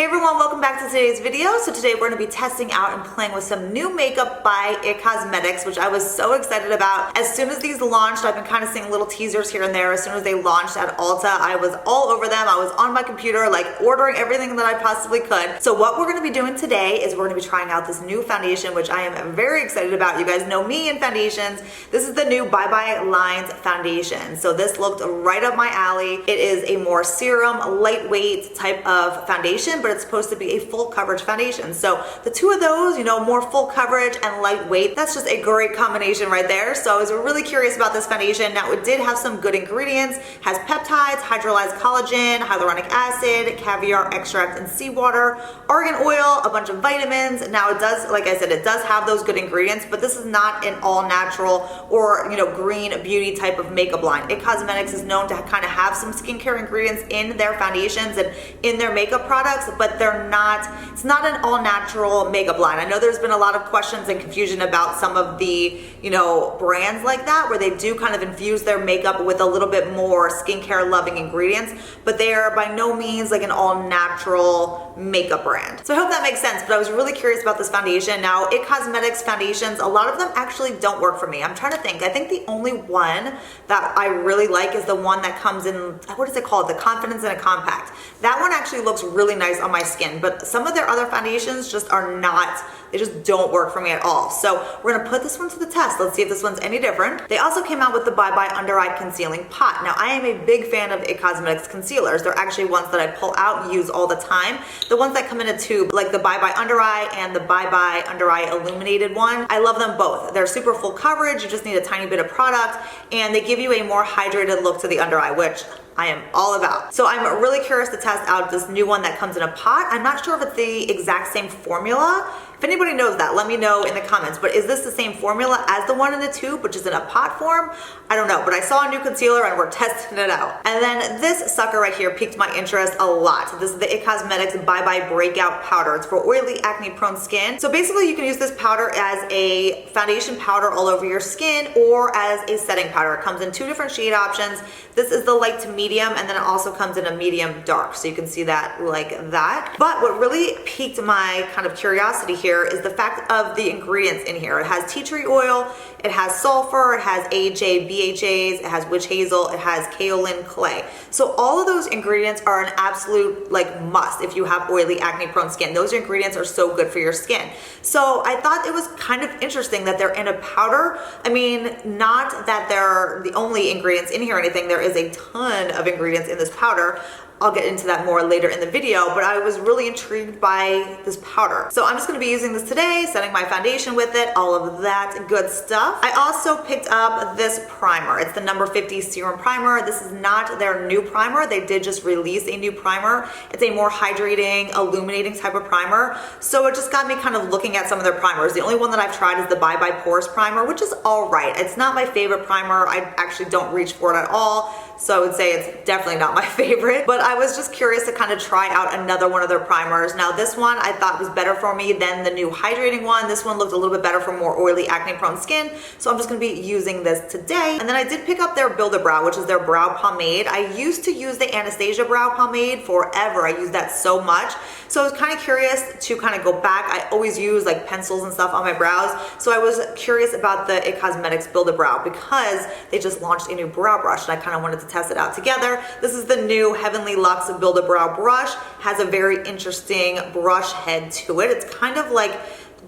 Hey everyone, welcome back to today's video. So today we're going to be testing out and playing with some new makeup by IT Cosmetics, which I was so excited about. As soon as these launched, I've been kind of seeing little teasers here and there. As soon as they launched at Ulta, I was all over them. I was on my computer, like ordering everything that I possibly could. So what we're going to be doing today is we're going to be trying out this new foundation, which I am very excited about. You guys know me and foundations. This is the new Bye Bye Lines foundation. So this looked right up my alley. It is a more serum, lightweight type of foundation, but it's supposed to be a full coverage foundation. So the two of those, you know, more full coverage and lightweight, that's just a great combination right there. So I was really curious about this foundation. Now it did have some good ingredients, has peptides, hydrolyzed collagen, hyaluronic acid, caviar extract and seawater, argan oil, a bunch of vitamins. Now it does, like I said, it does have those good ingredients, but this is not an all natural or, you know, green beauty type of makeup line. IT Cosmetics is known to kind of have some skincare ingredients in their foundations and in their makeup products, but it's not an all natural makeup line. I know there's been a lot of questions and confusion about some of the, you know, brands like that where they do kind of infuse their makeup with a little bit more skincare loving ingredients, but they are by no means like an all natural makeup brand. So I hope that makes sense, but I was really curious about this foundation. Now, IT Cosmetics foundations, a lot of them actually don't work for me. I'm trying to think. I think the only one that I really like is the one that comes in, what is it called? The Confidence in a Compact. That one actually looks really nice on my skin, but some of their other foundations just are not, they just don't work for me at all. So we're gonna put this one to the test. Let's see if this one's any different. They also came out with the Bye Bye Under Eye Concealing Pot. Now, I am a big fan of IT Cosmetics concealers. They're actually ones that I pull out and use all the time. The ones that come in a tube, like the Bye Bye Under Eye and the Bye Bye Under Eye Illuminated one, I love them both. They're super full coverage. You just need a tiny bit of product, and they give you a more hydrated look to the under eye, which I am all about. So I'm really curious to test out this new one that comes in a pot. I'm not sure if it's the exact same formula. If anybody knows that, let me know in the comments. But is this the same formula as the one in the tube, which is in a pot form? I don't know, but I saw a new concealer and we're testing it out. And then this sucker right here piqued my interest a lot. This is the IT Cosmetics Bye Bye Breakout Powder. It's for oily, acne-prone skin. So basically you can use this powder as a foundation powder all over your skin or as a setting powder. It comes in two different shade options. This is the light to medium, and then it also comes in a medium dark. So you can see that like that. But what really piqued my kind of curiosity here is the fact of the ingredients in here. It has tea tree oil, it has sulfur, it has AHA, BHAs, it has witch hazel, it has kaolin clay. So all of those ingredients are an absolute like must if you have oily, acne prone skin. Those ingredients are so good for your skin. So I thought it was kind of interesting that they're in a powder. I mean, not that they're the only ingredients in here or anything. There is a ton of ingredients in this powder. I'll get into that more later in the video, but I was really intrigued by this powder. So I'm just gonna be using this today, setting my foundation with it, all of that good stuff. I also picked up this primer. It's the number 50 Serum Primer. This is not their new primer. They did just release a new primer. It's a more hydrating, illuminating type of primer. So it just got me kind of looking at some of their primers. The only one that I've tried is the Bye Bye Pores Primer, which is all right. It's not my favorite primer. I actually don't reach for it at all. So I would say it's definitely not my favorite, but I was just curious to kind of try out another one of their primers. Now this one I thought was better for me than the new hydrating one. This one looked a little bit better for more oily, acne prone skin. So I'm just gonna be using this today. And then I did pick up their Build a Brow, which is their brow pomade. I used to use the Anastasia brow pomade forever. I used that so much. So I was kind of curious to kind of go back. I always use like pencils and stuff on my brows. So I was curious about the IT Cosmetics Build a Brow because they just launched a new brow brush and I kind of wanted to test it out together. This is the new Heavenly Luxe Build a Brow brush. Has a very interesting brush head to it. It's kind of like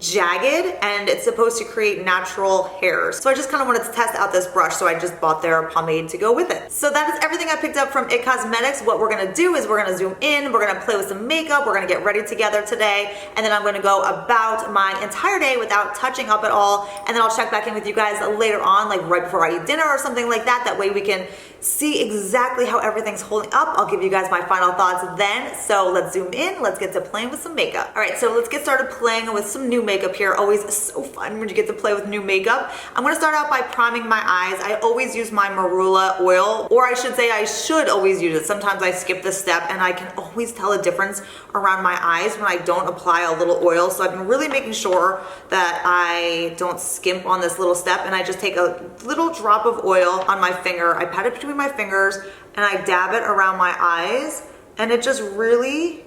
jagged and it's supposed to create natural hairs. So I just kind of wanted to test out this brush, so I just bought their pomade to go with it. So that is everything I picked up from IT Cosmetics. What we're gonna do is we're gonna zoom in, we're gonna play with some makeup, we're gonna get ready together today, and then I'm gonna go about my entire day without touching up at all, and then I'll check back in with you guys later on, like right before I eat dinner or something like that. That way we can see exactly how everything's holding up. I'll give you guys my final thoughts then. So let's zoom in, let's get to playing with some makeup. All right, so let's get started playing with some new makeup here. Always so fun when you get to play with new makeup. I'm gonna start out by priming my eyes. I always use my marula oil, or I should say I should always use it. Sometimes I skip this step and I can always tell a difference around my eyes when I don't apply a little oil. So I've been really making sure that I don't skimp on this little step, and I just take a little drop of oil on my finger. I pat it between my fingers and I dab it around my eyes, and it just really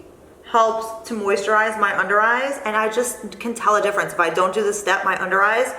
helps to moisturize my under eyes, and I just can tell a difference. If I don't do this step, my under eyes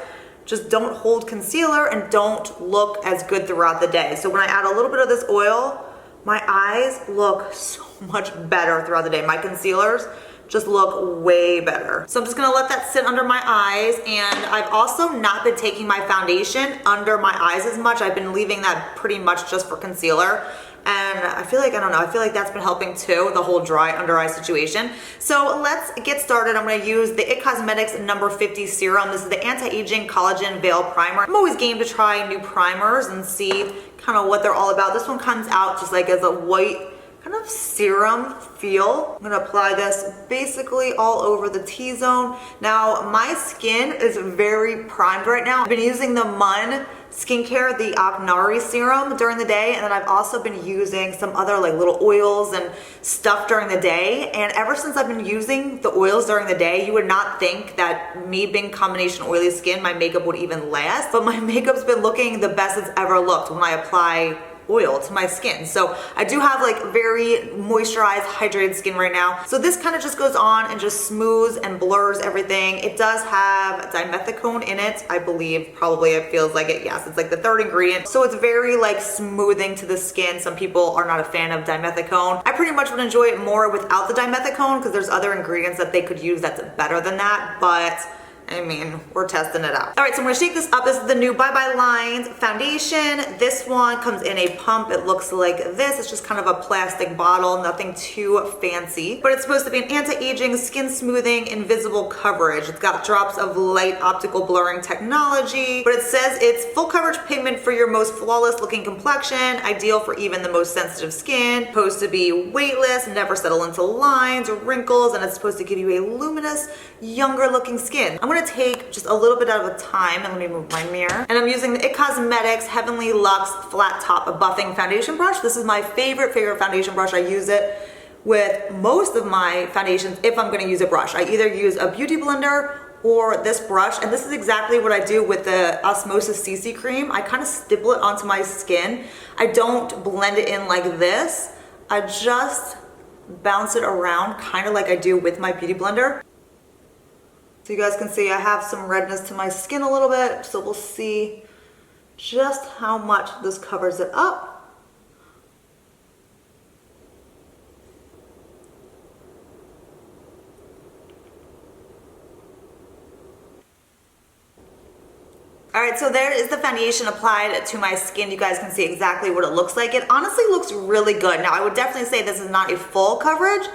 just don't hold concealer and don't look as good throughout the day. So when I add a little bit of this oil, my eyes look so much better throughout the day. My concealers just look way better. So I'm just gonna let that sit under my eyes, and I've also not been taking my foundation under my eyes as much. I've been leaving that pretty much just for concealer. And I feel like, I don't know, I feel like that's been helping too, the whole dry under eye situation. So let's get started. I'm gonna use the IT Cosmetics number 50 serum. This is the Anti-Aging Collagen Veil Primer. I'm always game to try new primers and see kind of what they're all about. This one comes out just like as a white kind of serum feel. I'm gonna apply this basically all over the T-zone. Now, my skin is very primed right now. I've been using the Mun skincare, the Aknari serum during the day, and then I've also been using some other like little oils and stuff during the day. And ever since I've been using the oils during the day, you would not think that me being combination oily skin, my makeup would even last, but my makeup's been looking the best it's ever looked when I apply oil to my skin. So I do have like very moisturized, hydrated skin right now. So this kind of just goes on and just smooths and blurs everything. It does have dimethicone in it, I believe. Probably it feels like it. Yes, it's like the third ingredient. So it's very like smoothing to the skin. Some people are not a fan of dimethicone. I pretty much would enjoy it more without the dimethicone because there's other ingredients that they could use that's better than that, but I mean, we're testing it out. All right, so I'm gonna shake this up. This is the new Bye Bye Lines foundation. This one comes in a pump. It looks like this. It's just kind of a plastic bottle, nothing too fancy. But it's supposed to be an anti-aging, skin smoothing, invisible coverage. It's got drops of light optical blurring technology. But it says it's full coverage pigment for your most flawless looking complexion, ideal for even the most sensitive skin, supposed to be weightless, never settle into lines or wrinkles, and it's supposed to give you a luminous, younger looking skin. I'm gonna take just a little bit at a time, and let me move my mirror. And I'm using the IT Cosmetics Heavenly Luxe Flat Top Buffing Foundation Brush. This is my favorite foundation brush. I use it with most of my foundations if I'm gonna use a brush. I either use a beauty blender or this brush, and this is exactly what I do with the Osmosis CC cream. I kind of stipple it onto my skin. I don't blend it in like this. I just bounce it around kind of like I do with my beauty blender. So you guys can see I have some redness to my skin a little bit, so we'll see just how much this covers it up. All right, so there is the foundation applied to my skin. You guys can see exactly what it looks like. It honestly looks really good. Now, I would definitely say this is not a full coverage.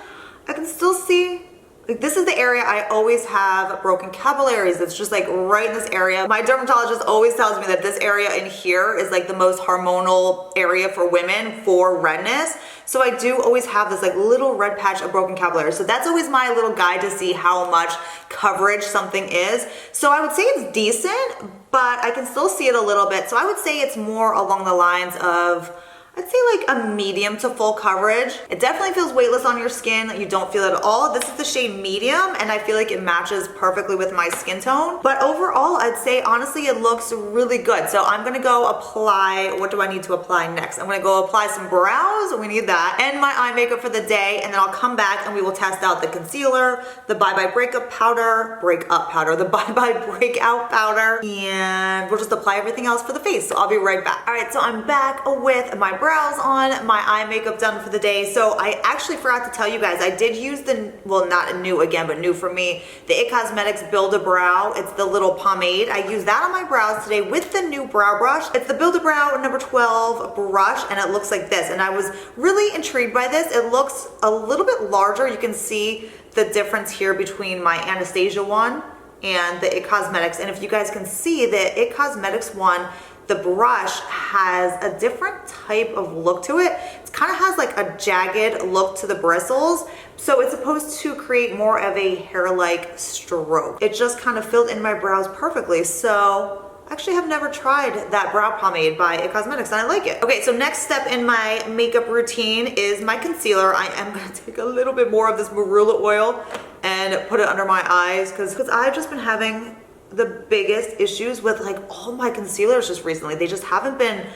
I can still see, like, this is the area I always have broken capillaries. It's just like right in this area. My dermatologist always tells me that this area in here is like the most hormonal area for women for redness. So I do always have this like little red patch of broken capillaries. So that's always my little guide to see how much coverage something is. So I would say it's decent, but I can still see it a little bit. So I would say it's more along the lines of, I'd say like a medium to full coverage. It definitely feels weightless on your skin. You don't feel it at all. This is the shade medium, and I feel like it matches perfectly with my skin tone. But overall, I'd say honestly, it looks really good. So I'm gonna go apply, what do I need to apply next? I'm gonna go apply some brows, we need that, and my eye makeup for the day, and then I'll come back and we will test out the concealer, the Bye Bye Breakout Powder, the Bye Bye Breakout Powder, and we'll just apply everything else for the face. So I'll be right back. All right, so I'm back with my brows on, my eye makeup done for the day. So I actually forgot to tell you guys, I did use the, well, not new again, but new for me, the IT Cosmetics Build a Brow. It's the little pomade. I used that on my brows today with the new brow brush. It's the Build a Brow number 12 brush, and it looks like this. And I was really intrigued by this. It looks a little bit larger. You can see the difference here between my Anastasia one and the IT Cosmetics. And if you guys can see, the IT Cosmetics one, the brush has a different type of look to it. It kind of has like a jagged look to the bristles. So it's supposed to create more of a hair-like stroke. It just kind of filled in my brows perfectly. So I actually have never tried that brow pomade by IT Cosmetics, and I like it. Okay, so next step in my makeup routine is my concealer. I am gonna take a little bit more of this marula oil and put it under my eyes because I've just been having the biggest issues with like all my concealers just recently. They just haven't been,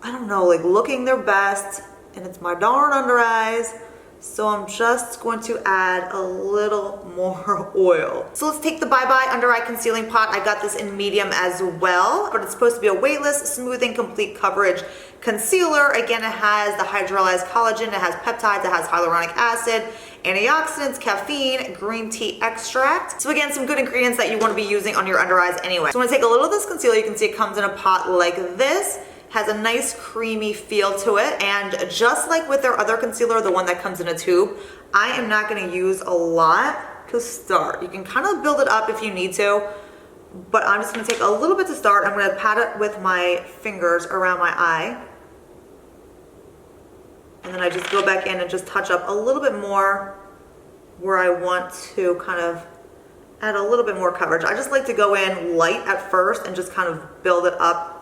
I don't know, like looking their best, and it's my darn under eyes. So I'm just going to add a little more oil. So let's take the Bye Bye Under Eye Concealing Pot. I got this in medium as well, but it's supposed to be a weightless, smoothing, complete coverage concealer. Again, it has the hydrolyzed collagen, it has peptides, it has hyaluronic acid, antioxidants, caffeine, green tea extract. So again, some good ingredients that you want to be using on your under eyes anyway. So I'm going to take a little of this concealer. You can see it comes in a pot like this. Has a nice creamy feel to it, and just like with their other concealer, the one that comes in a tube, I am not going to use a lot to start. You can kind of build it up if you need to, but I'm just going to take a little bit to start. I'm going to pat it with my fingers around my eye, and then I just go back in and just touch up a little bit more where I want to kind of add a little bit more coverage. I just like to go in light at first and just kind of build it up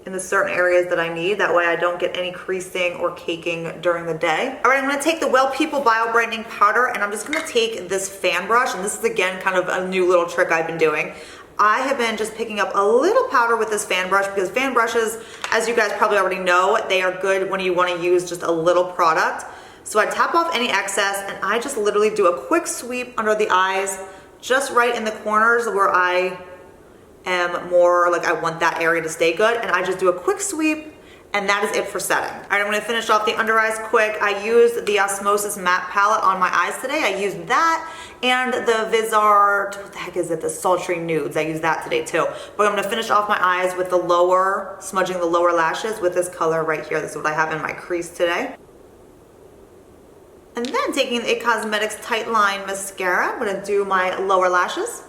in the certain areas that I need. That way I don't get any creasing or caking during the day. All right, I'm gonna take the Well People Bio Brightening Powder, and I'm just gonna take this fan brush, and this is again kind of a new little trick I've been doing. I have been just picking up a little powder with this fan brush because fan brushes, as you guys probably already know, they are good when you wanna use just a little product. So I tap off any excess, and I just literally do a quick sweep under the eyes, just right in the corners where I am more like I want that area to stay good, and I just do a quick sweep, and that is it for setting. All right, I'm gonna finish off the under eyes quick. I used the Osmosis Matte Palette on my eyes today. I used that and the Vizart, what the heck is it? The Sultry Nudes. I used that today too. But I'm gonna finish off my eyes with the lower, smudging the lower lashes with this color right here. This is what I have in my crease today. And then taking the IT Cosmetics Tight Line Mascara, I'm gonna do my lower lashes.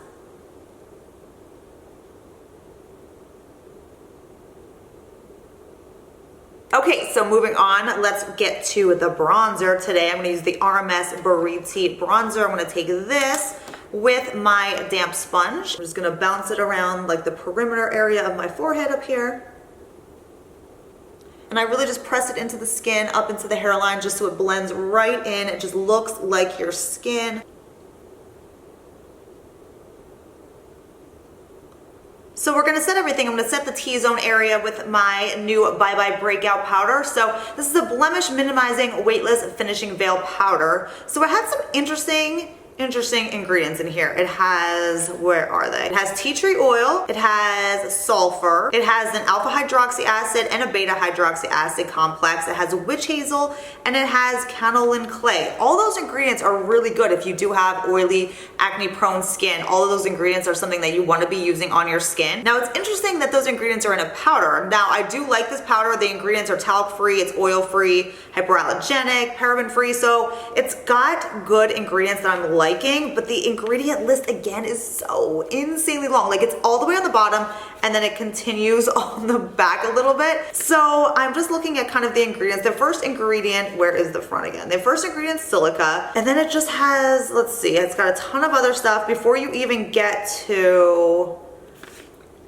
Okay, so moving on, let's get to the bronzer. Today I'm gonna use the RMS Bariti bronzer. I'm gonna take this with my damp sponge. I'm just gonna bounce it around like the perimeter area of my forehead up here. And I really just press it into the skin, up into the hairline, just so it blends right in. It just looks like your skin. So we're gonna set everything. I'm gonna set the T-zone area with my new Bye Bye Breakout Powder. So this is a blemish minimizing weightless finishing veil powder. So it had some interesting ingredients in here. It has, where are they? It has tea tree oil, it has sulfur, it has an alpha hydroxy acid and a beta hydroxy acid complex, it has witch hazel, and it has canoline clay. All those ingredients are really good if you do have oily, acne prone skin. All of those ingredients are something that you want to be using on your skin. Now it's interesting that those ingredients are in a powder. Now I do like this powder. The ingredients are talc free, it's oil free, hypoallergenic, paraben free, so it's got good ingredients that I'm liking, but the ingredient list again is so insanely long. Like it's all the way on the bottom and then it continues on the back a little bit. So I'm just looking at kind of the ingredients. The first ingredient, where is the front again? The first ingredient is silica, and then it just has, let's see, it's got a ton of other stuff before you even get to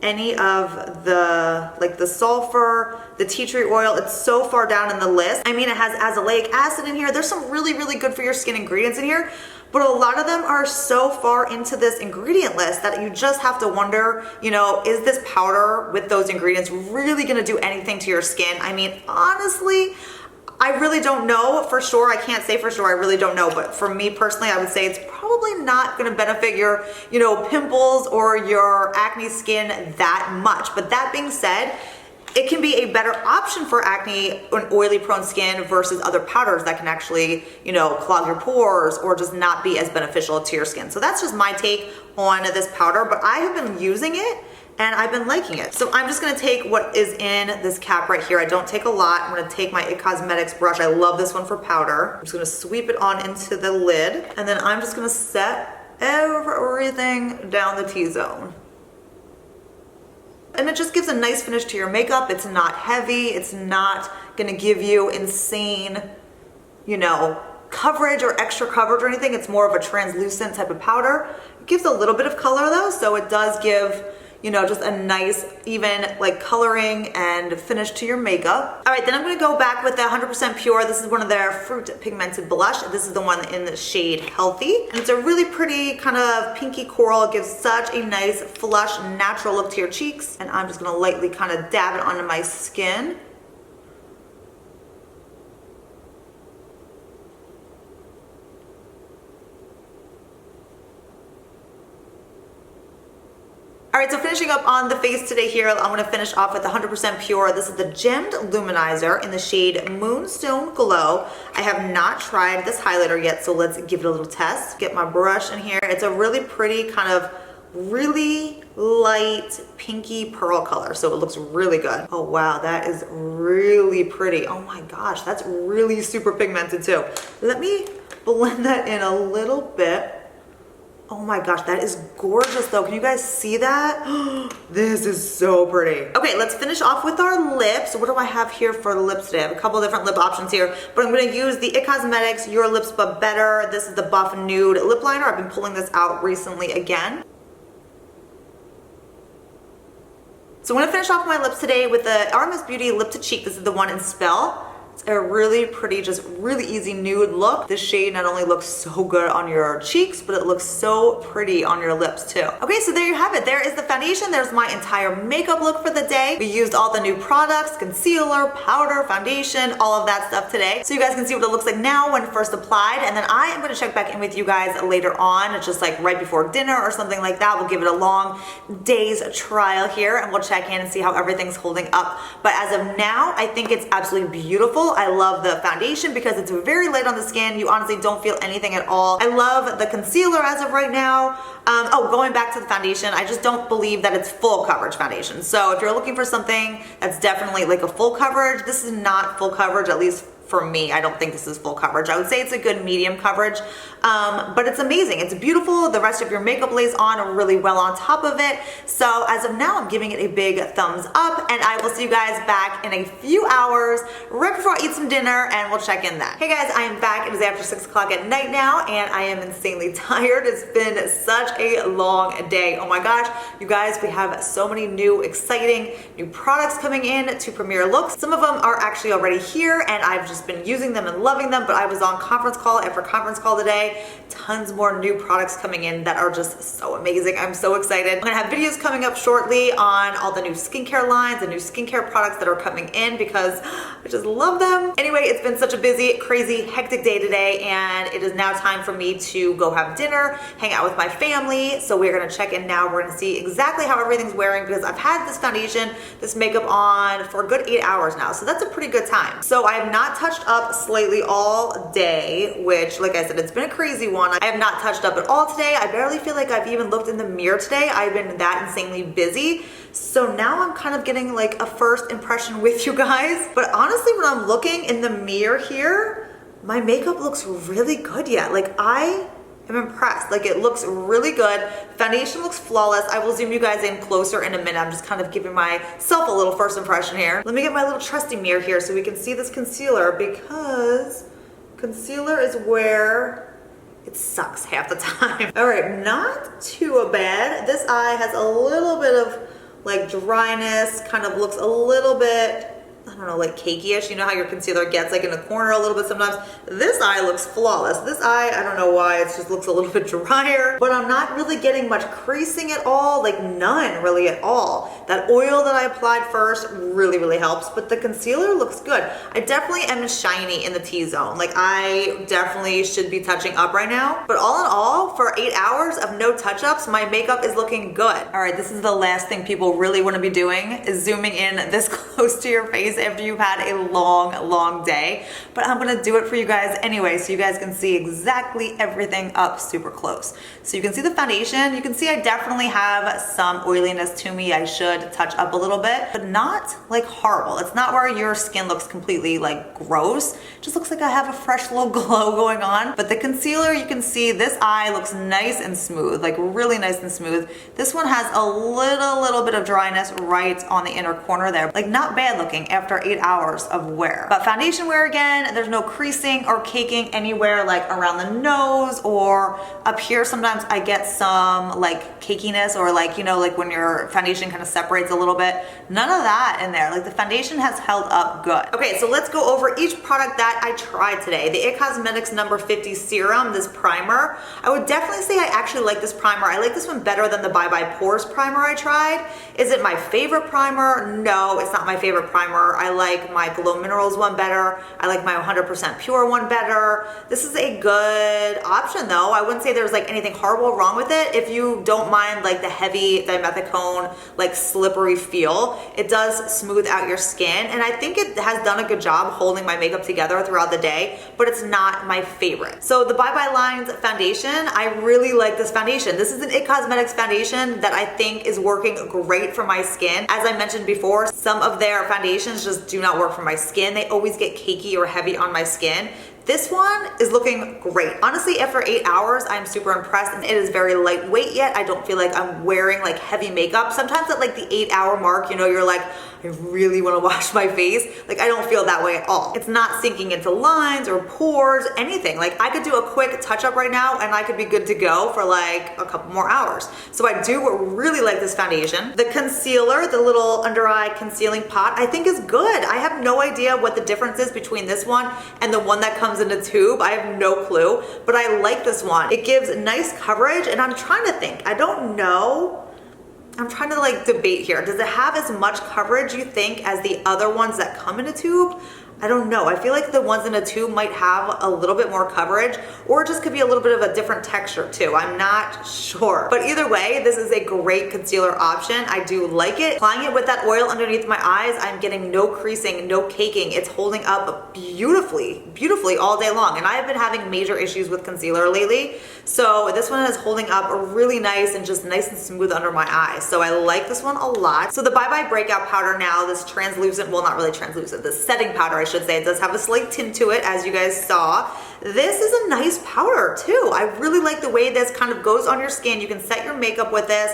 any of the, like the sulfur, the tea tree oil. It's so far down in the list. I mean, it has azelaic acid in here. There's some really, really good for your skin ingredients in here, but a lot of them are so far into this ingredient list that you just have to wonder, you know, is this powder with those ingredients really gonna do anything to your skin? I mean, honestly, I really don't know for sure. I can't say for sure. I really don't know. But for me personally, I would say it's probably not going to benefit your, you know, pimples or your acne skin that much. But that being said, it can be a better option for acne and oily prone skin versus other powders that can actually, you know, clog your pores or just not be as beneficial to your skin. So that's just my take on this powder, but I have been using it and I've been liking it. So I'm just gonna take what is in this cap right here. I don't take a lot. I'm gonna take my IT Cosmetics brush. I love this one for powder. I'm just gonna sweep it on into the lid, and then I'm just gonna set everything down the T-zone. And it just gives a nice finish to your makeup. It's not heavy. It's not gonna give you insane, you know, coverage or extra coverage or anything. It's more of a translucent type of powder. It gives a little bit of color though, so it does give, you know, just a nice even like coloring and finish to your makeup. All right, then I'm gonna go back with the 100% Pure. This is one of their Fruit Pigmented Blush. This is the one in the shade Healthy. And it's a really pretty kind of pinky coral. It gives such a nice flush, natural look to your cheeks. And I'm just gonna lightly kind of dab it onto my skin. All right, so finishing up on the face today here, I'm gonna finish off with 100% Pure. This is the Gemmed Luminizer in the shade Moonstone Glow. I have not tried this highlighter yet, so let's give it a little test. Get my brush in here. It's a really pretty kind of really light pinky pearl color, so it looks really good. Oh wow, that is really pretty. Oh my gosh, that's really super pigmented too. Let me blend that in a little bit. Oh my gosh, that is gorgeous though. Can you guys see that? This is so pretty. Okay, let's finish off with our lips. What do I have here for the lips today? I have a couple different lip options here, but I'm gonna use the IT Cosmetics Your Lips But Better. This is the Buff Nude Lip Liner. I've been pulling this out recently again. So I'm gonna finish off my lips today with the RMS Beauty Lip to Cheek. This is the one in Spell. It's a really pretty, just really easy nude look. This shade not only looks so good on your cheeks, but it looks so pretty on your lips too. Okay, so there you have it. There is the foundation. There's my entire makeup look for the day. We used all the new products, concealer, powder, foundation, all of that stuff today. So you guys can see what it looks like now when first applied. And then I am gonna check back in with you guys later on. It's just like right before dinner or something like that. We'll give it a long day's trial here and we'll check in and see how everything's holding up. But as of now, I think it's absolutely beautiful. I love the foundation because it's very light on the skin. You honestly don't feel anything at all. I love the concealer as of right now. Going back to the foundation, I just don't believe that it's full coverage foundation. So if you're looking for something that's definitely like a full coverage, this is not full coverage, at least for me. I don't think this is full coverage. I would say it's a good medium coverage, but it's amazing. It's beautiful. The rest of your makeup lays on really well on top of it. So as of now, I'm giving it a big thumbs up and I will see you guys back in a few hours right before I eat some dinner and we'll check in then. Hey guys, I am back. It is after 6 o'clock at night now and I am insanely tired. It's been such a long day. Oh my gosh, you guys, we have so many new exciting new products coming in to Premier Looks. Some of them are actually already here and I've just been using them and loving them, but I was on conference call after conference call today. Tons more new products coming in that are just so amazing. I'm so excited. I'm gonna have videos coming up shortly on all the new skincare lines and new skincare products that are coming in because I just love them. Anyway, it's been such a busy, crazy, hectic day today and it is now time for me to go have dinner, hang out with my family. So we're gonna check in now. We're gonna see exactly how everything's wearing because I've had this foundation, this makeup on for a good 8 hours now. So that's a pretty good time. So I have not touched up slightly all day, which like I said, it's been a crazy one. I have not touched up at all today. I barely feel like I've even looked in the mirror today. I've been that insanely busy. So now I'm kind of getting like a first impression with you guys. But honestly, when I'm looking in the mirror here, my makeup looks really good yet. Like I'm impressed. Like it looks really good. Foundation looks flawless. I will zoom you guys in closer in a minute. I'm just kind of giving myself a little first impression here. Let me get my little trusty mirror here so we can see this concealer because concealer is where it sucks half the time. All right, not too bad. This eye has a little bit of like dryness, kind of looks a little bit, I don't know, like cakey-ish. You know how your concealer gets like in the corner a little bit sometimes? This eye looks flawless. This eye, I don't know why, it just looks a little bit drier, but I'm not really getting much creasing at all, like none really at all. That oil that I applied first really, really helps, but the concealer looks good. I definitely am shiny in the T-zone. Like I definitely should be touching up right now, but all in all, for 8 hours of no touch-ups, my makeup is looking good. All right, this is the last thing people really wanna be doing is zooming in this close to your face after you've had a long day, but I'm gonna do it for you guys anyway so you guys can see exactly everything up super close. So you can see the foundation. You can see I definitely have some oiliness to me. I should touch up a little bit, but not like horrible. It's not where your skin looks completely like gross. It just looks like I have a fresh little glow going on. But the concealer, you can see this eye looks nice and smooth, like really nice and smooth. This one has a little bit of dryness right on the inner corner there, like not bad looking after 8 hours of wear. But foundation wear again, there's no creasing or caking anywhere like around the nose or up here. Sometimes I get some like cakiness or like, you know, like when your foundation kind of separates a little bit. None of that in there. Like the foundation has held up good. Okay, so let's go over each product that I tried today. The IT Cosmetics number 50 serum, this primer. I would definitely say I actually like this primer. I like this one better than the Bye Bye Pores primer I tried. Is it my favorite primer? No, it's not my favorite primer. I I like my Glow Minerals one better. I like my 100% Pure one better. This is a good option though. I wouldn't say there's like anything horrible wrong with it. If you don't mind like the heavy dimethicone, like slippery feel, it does smooth out your skin. And I think it has done a good job holding my makeup together throughout the day, but it's not my favorite. So the Bye Bye Lines foundation, I really like this foundation. This is an IT Cosmetics foundation that I think is working great for my skin. As I mentioned before, some of their foundations just do not work for my skin. They always get cakey or heavy on my skin. This one is looking great. Honestly, after 8 hours, I'm super impressed, and it is very lightweight yet. I don't feel like I'm wearing like heavy makeup. Sometimes at like the 8-hour mark, you know, you're like, I really want to wash my face. Like, I don't feel that way at all. It's not sinking into lines or pores, anything. Like, I could do a quick touch up right now and I could be good to go for like a couple more hours. So I do really like this foundation. The concealer, the little under eye concealing pot, I think is good. I have no idea what the difference is between this one and the one that comes in a tube. I have no clue, but I like this one. It gives nice coverage, and I'm trying to think. I don't know. I'm trying to like debate here. Does it have as much coverage, you think, as the other ones that come in a tube? I don't know. I feel like the ones in a tube might have a little bit more coverage, or it just could be a little bit of a different texture too. I'm not sure. But either way, this is a great concealer option. I do like it. Applying it with that oil underneath my eyes, I'm getting no creasing, no caking. It's holding up beautifully, beautifully all day long. And I have been having major issues with concealer lately. So this one is holding up really nice and just nice and smooth under my eyes. So I like this one a lot. So the Bye Bye Breakout Powder now, this translucent, well, not really translucent, this setting powder, I should say. It does have a slight tint to it, as you guys saw. This is a nice powder too. I really like the way this kind of goes on your skin. You can set your makeup with this.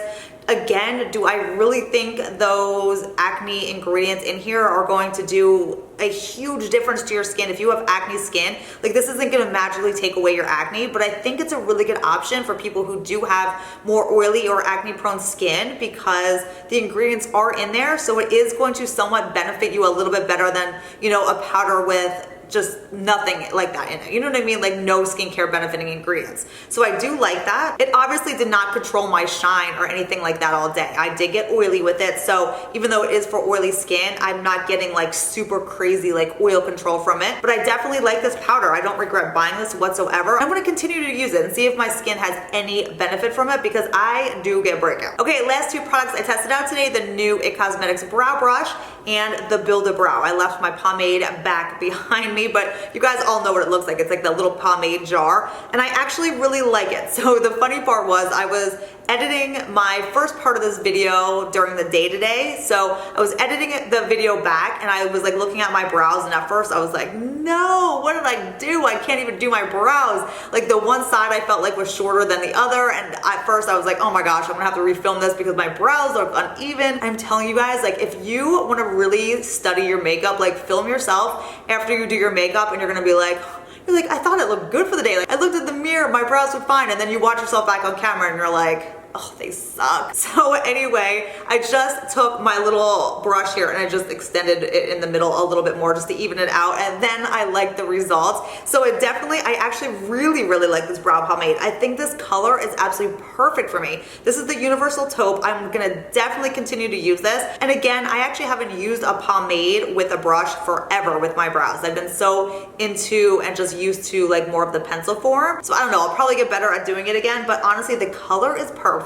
Again, do I really think those acne ingredients in here are going to do a huge difference to your skin? If you have acne skin, like, this isn't gonna magically take away your acne, but I think it's a really good option for people who do have more oily or acne prone skin, because the ingredients are in there. So it is going to somewhat benefit you a little bit better than, you know, a powder with just nothing like that in it. You know what I mean? Like, no skincare benefiting ingredients. So I do like that. It obviously did not control my shine or anything like that all day. I did get oily with it. So even though it is for oily skin, I'm not getting like super crazy like oil control from it. But I definitely like this powder. I don't regret buying this whatsoever. I'm gonna continue to use it and see if my skin has any benefit from it, because I do get breakout. Okay, last two products I tested out today, the new IT Cosmetics Brow Brush and the Build a Brow. I left my pomade back behind me, but you guys all know what it looks like. It's like that little pomade jar, and I actually really like it. So the funny part was, I was editing my first part of this video during the day today. So I was editing the video back, and I was like looking at my brows, and at first I was like, no, what did I do? I can't even do my brows. Like, the one side I felt like was shorter than the other, and at first I was like, oh my gosh, I'm gonna have to refilm this because my brows look uneven. I'm telling you guys, like, if you wanna really study your makeup, like, film yourself after you do your makeup, and you're gonna be like, I thought it looked good for the day. Like, I looked at the mirror, my brows look fine, and then you watch yourself back on camera and you're like, oh, they suck. So anyway, I just took my little brush here and I just extended it in the middle a little bit more just to even it out, and then I like the results. So it definitely, I actually really like this brow pomade. I think this color is absolutely perfect for me. This is the Universal Taupe. I'm gonna definitely continue to use this. And again, I actually haven't used a pomade with a brush forever with my brows. I've been so into and just used to like more of the pencil form. So I don't know, I'll probably get better at doing it again, but honestly, the color is perfect.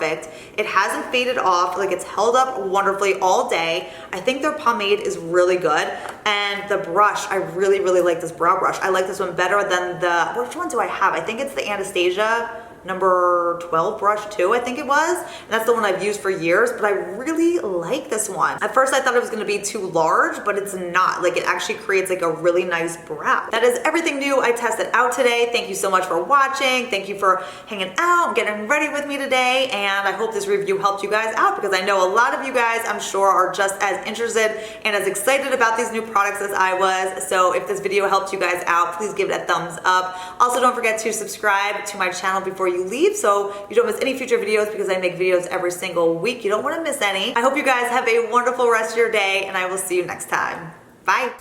It hasn't faded off. Like, it's held up wonderfully all day. I think their pomade is really good. And the brush, I really like this brow brush. I like this one better than the, which one do I have? I think it's the Anastasia number 12 brush too, I think it was. And that's the one I've used for years, but I really like this one. At first I thought it was gonna be too large, but it's not. Like, it actually creates like a really nice brow. That is everything new I tested out today. Thank you so much for watching. Thank you for hanging out and getting ready with me today. And I hope this review helped you guys out, because I know a lot of you guys, I'm sure, are just as interested and as excited about these new products as I was. So if this video helped you guys out, please give it a thumbs up. Also, don't forget to subscribe to my channel before you leave so you don't miss any future videos, because I make videos every single week. You don't want to miss any. I hope you guys have a wonderful rest of your day, and I will see you next time. Bye.